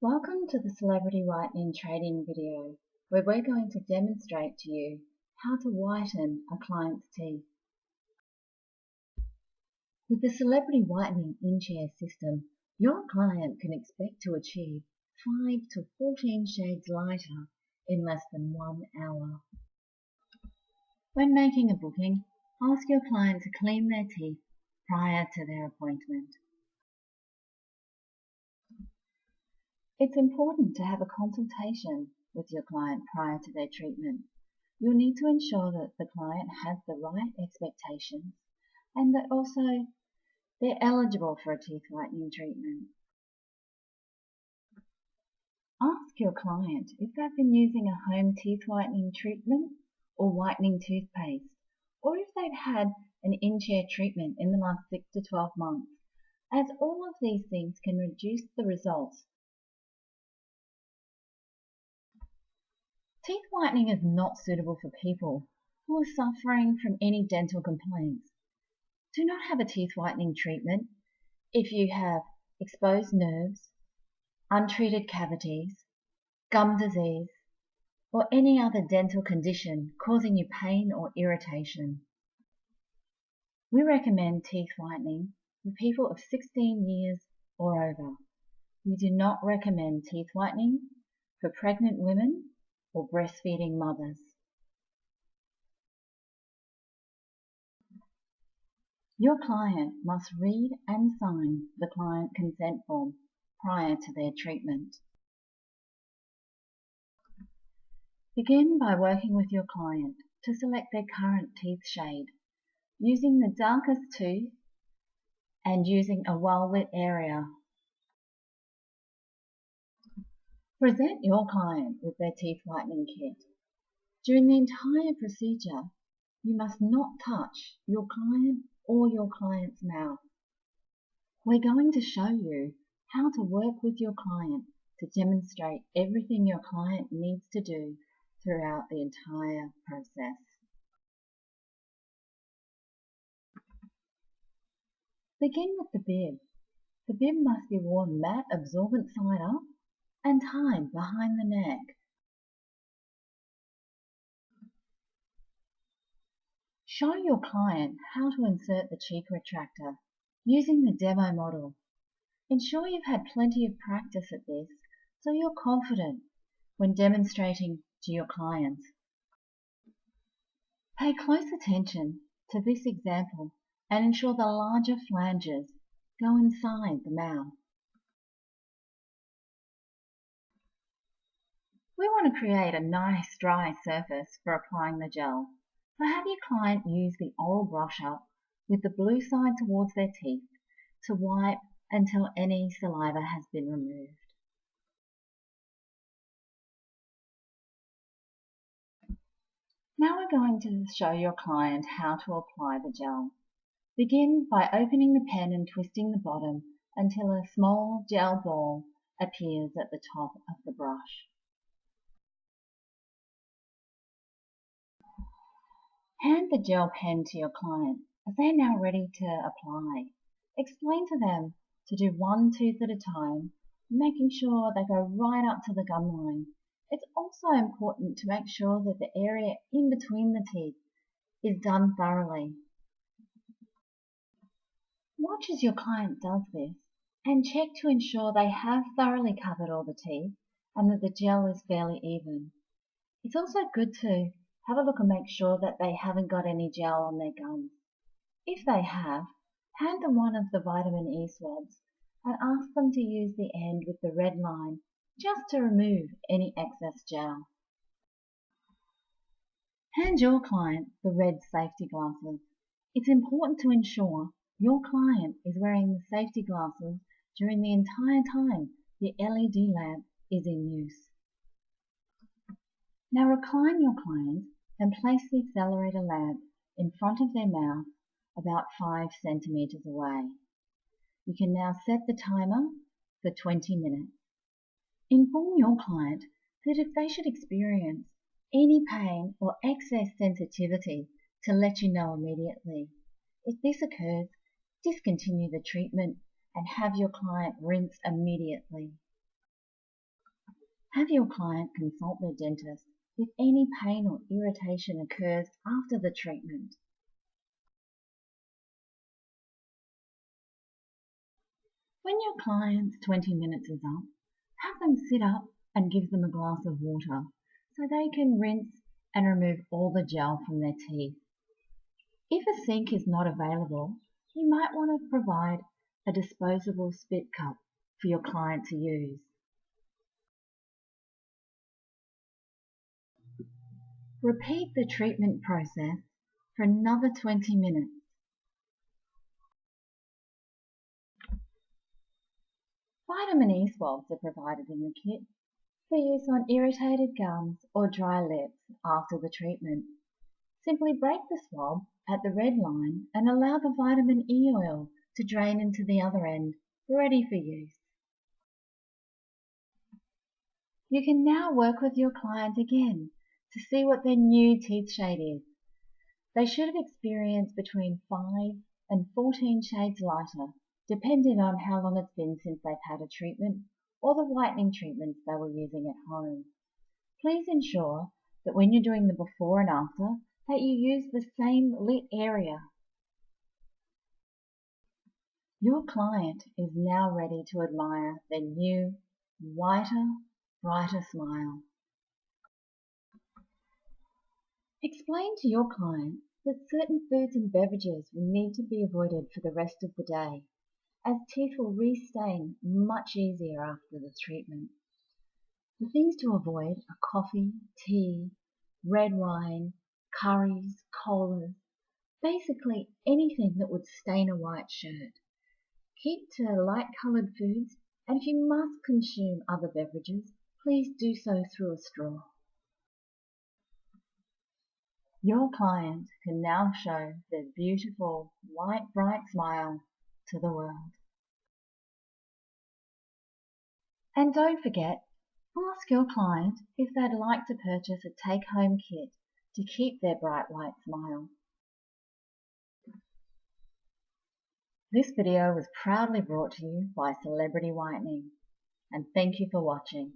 Welcome to the Celebrity Whitening Trade-in video, where we're going to demonstrate to you how to whiten a client's teeth. With the Celebrity Whitening in-chair system, your client can expect to achieve 5 to 14 shades lighter in less than 1 hour. When making a booking, ask your client to clean their teeth prior to their appointment. It's important to have a consultation with your client prior to their treatment. You'll need to ensure that the client has the right expectations and that also they're eligible for a teeth whitening treatment. Ask your client if they've been using a home teeth whitening treatment or whitening toothpaste, or if they've had an in-chair treatment in the last 6 to 12 months, as all of these things can reduce the results. Teeth whitening is not suitable for people who are suffering from any dental complaints. Do not have a teeth whitening treatment if you have exposed nerves, untreated cavities, gum disease, or any other dental condition causing you pain or irritation. We recommend teeth whitening for people of 16 years or over. We do not recommend teeth whitening for pregnant women or breastfeeding mothers. Your client must read and sign the client consent form prior to their treatment. Begin by working with your client to select their current teeth shade, using the darkest tooth and using a well-lit area. Present your client with their teeth whitening kit. During the entire procedure, you must not touch your client or your client's mouth. We're going to show you how to work with your client to demonstrate everything your client needs to do throughout the entire process. Begin with the bib. The bib must be worn matte absorbent side up and tied behind the neck. Show your client how to insert the cheek retractor using the demo model. Ensure you've had plenty of practice at this so you're confident when demonstrating to your clients. Pay close attention to this example and ensure the larger flanges go inside the mouth. We want to create a nice dry surface for applying the gel, so have your client use the oral brush up with the blue side towards their teeth to wipe until any saliva has been removed. Now we're going to show your client how to apply the gel. Begin by opening the pen and twisting the bottom until a small gel ball appears at the top of the brush. Hand the gel pen to your client as they are now ready to apply. Explain to them to do one tooth at a time, making sure they go right up to the gum line. It's also important to make sure that the area in between the teeth is done thoroughly. Watch as your client does this and check to ensure they have thoroughly covered all the teeth and that the gel is fairly even. It's also good to have a look and make sure that they haven't got any gel on their gums. If they have, hand them one of the vitamin E swabs and ask them to use the end with the red line just to remove any excess gel. Hand your client the red safety glasses. It's important to ensure your client is wearing the safety glasses during the entire time the LED lamp is in use. Now recline your client and place the accelerator lamp in front of their mouth about 5 centimeters away. You can now set the timer for 20 minutes. Inform your client that if they should experience any pain or excess sensitivity to let you know immediately. If this occurs, discontinue the treatment and have your client rinse immediately. Have your client consult their dentist if any pain or irritation occurs after the treatment. When your client's 20 minutes is up, have them sit up and give them a glass of water so they can rinse and remove all the gel from their teeth. If a sink is not available, you might want to provide a disposable spit cup for your client to use. Repeat the treatment process for another 20 minutes. Vitamin E swabs are provided in the kit for use on irritated gums or dry lips after the treatment. Simply break the swab at the red line and allow the vitamin E oil to drain into the other end, ready for use. You can now work with your client again to see what their new teeth shade is. They should have experienced between 5 and 14 shades lighter, depending on how long it's been since they've had a treatment or the whitening treatments they were using at home. Please ensure that when you're doing the before and after, that you use the same lit area. Your client is now ready to admire their new, whiter, brighter smile. Explain to your client that certain foods and beverages will need to be avoided for the rest of the day, as teeth will re-stain much easier after the treatment. The things to avoid are coffee, tea, red wine, curries, colas, basically anything that would stain a white shirt. Keep to light-coloured foods, and if you must consume other beverages, please do so through a straw. Your client can now show their beautiful, white, bright smile to the world. And don't forget, ask your client if they'd like to purchase a take-home kit to keep their bright white smile. This video was proudly brought to you by Celebrity Whitening, and thank you for watching.